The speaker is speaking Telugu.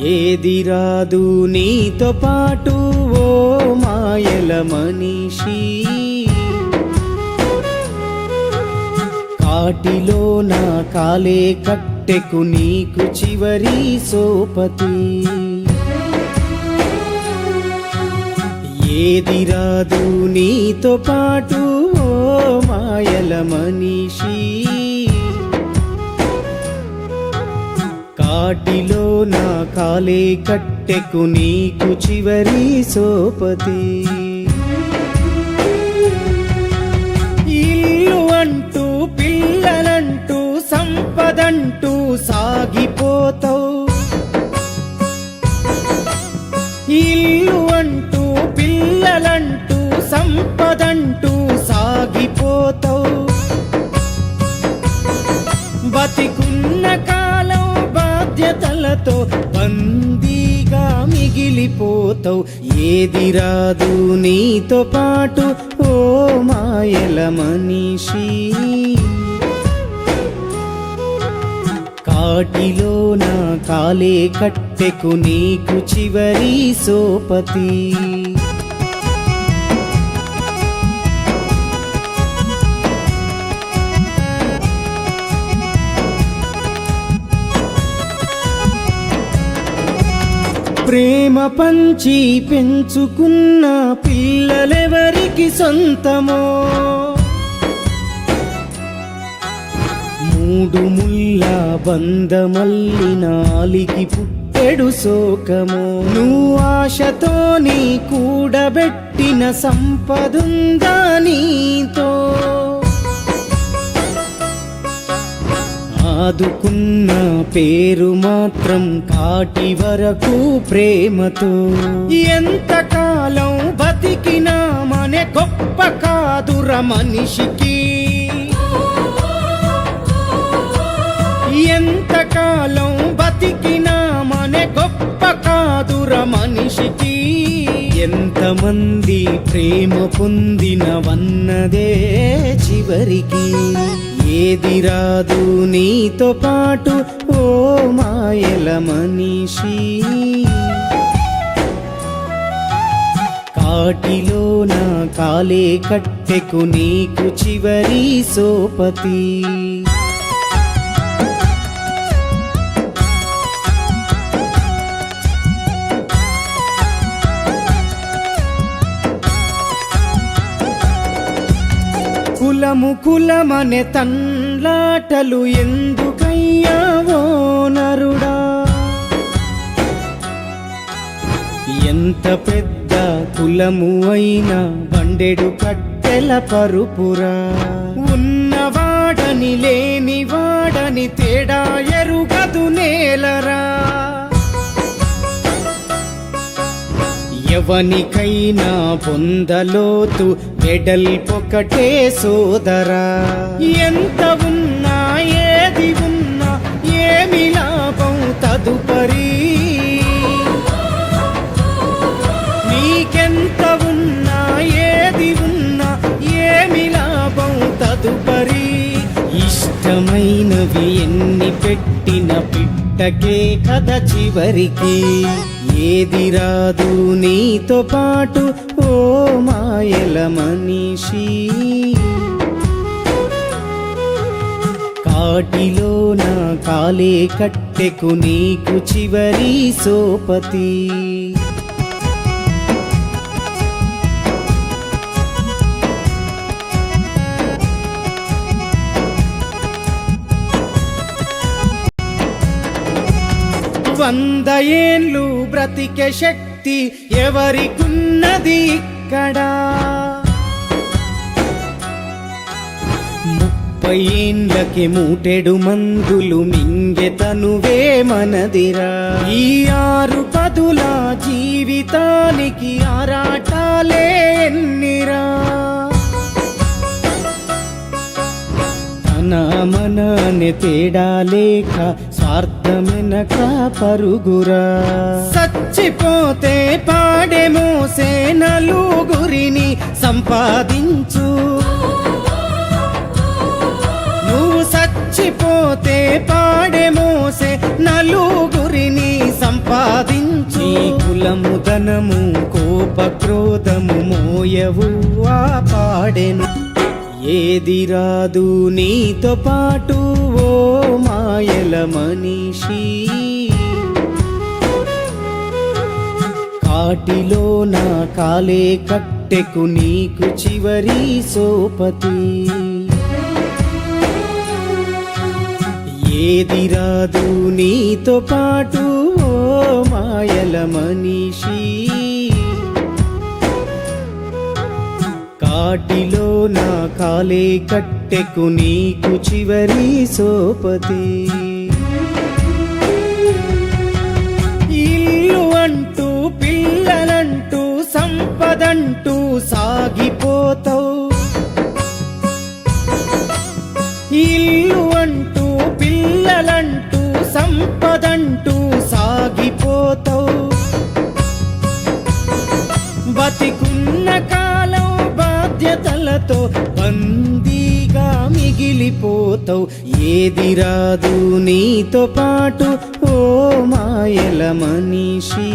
ఏది రాదు నీతో పాటు ఓ మాయల మనిషి, కాటిలో నా కాలే కట్టెకు నీకు చివరి సోపతి. ఏది రాదు నీతో పాటు ఓ మాయల మనిషి, కాటిలో నా కాలే కట్టెకు నీకు చివరి సోపతి. ఇల్లు అంటూ పిల్లలంటూ సంపదంటూ సాగిపోతావు, ఇల్లు అంటూ పిల్లలంటూ సంపదంటూ సాగిపోతావు. బతికున్న కాలం బాధ్యతలతో బందీగా మిగిలిపోతావు. ఏది రాదు నీతో పాటు ఓ మాయల మనిషి, కాటిలో నా కాలే కట్టెకు నీకు చివరి సోపతి. ప్రేమ పంచి పెంచుకున్న పిల్లలెవరికి సొంతమో, మూడు ముళ్ళ బంధమల్లి నాలికి పుట్టెడు శోకమో. నువ్వు ఆశతో నీ కూడబెట్టిన సంపదుందా నీతో, ఆదుకున్న పేరు మాత్రం కాటి వరకు ప్రేమతో. ఎంతకాలం బతికినా మనే గొప్ప కాదుర మనిషికి, ఎంతకాలం బతికినా మనే గొప్ప కాదుర మనిషికి. ఎంతమంది ప్రేమ పొందినవన్నదే చివరికి. ఏది రాదు నీతో పాటు ఓ మాయల మనిషి, కాటిలో నా కాలే కట్టెకు నీకు చివరి సోపతి. కులము కులమనే తన్లాటలు ఎందుకయ్యావో నరుడా, ఎంత పెద్ద కులము అయినా బండెడు కట్టెల పరుపురా. ఉన్నవాడని లేనివాడని తేడా ఎరుగదు నేలరా. ఎవనికైనా పొందలోతు వెడల్పొకటే సోదరా. ఎంత ఉన్నా ఏది ఉన్నా ఏమి లాభం తదుపరి, నీకెంత ఉన్నా ఏది ఉన్నా ఏమి లాభం తదుపరి. ఇష్టమైనవి ఎన్ని పెట్టిన పిట్టకే కథ చివరికి. ఏది రాదు నీతో పాటు ఓ మాయల మనిషి, కాటిలో నా కాలే కట్టెకు నీకు చివరి సోపతి. వంద ఏండ్లు బ్రతికే శక్తి ఎవరికున్నది ఇక్కడ, 30 ఏండ్లకి మూటెడు మందులు మింగెతనువే మనదిరా. ఈ 6 పదుల జీవితానికి ఆరాటాలే ఎన్నిరా. తన మననే తేడా లేక స్వార్థమెనక పరుగురా. చచ్చిపోతే పాడే మోసే నలుగురిని సంపాదించు, నువ్వు చచ్చిపోతే పాడే మోసే నలుగురిని సంపాదించు. కులము ధనము కోప క్రోధము మోయవు ఆ పాడెను. ఏది రాదు నీతో పాటు ఓ మాయల మనిషి, కాటిలో నా కాలే కట్టెకు నీకు చివరి సోపతి. ఏది రాదు నీతో పాటు ఓ మాయల మనిషి, కాటిలో నా కాలే కట్టెకు నీకు చివరి సోపతి. ఇల్లు అంటూ పిల్లలంటూ సంపదంటూ సాగిపోతావు, ఇల్లు అంటూ పిల్లలంటూ సంపదంటూ సాగిపోతావు. బతికున్న కాలం బాధ్యతలతో బందీగా మిగిలిపోతావు. ఏది రాదు నీతో పాటు ఓ మాయల మనిషి.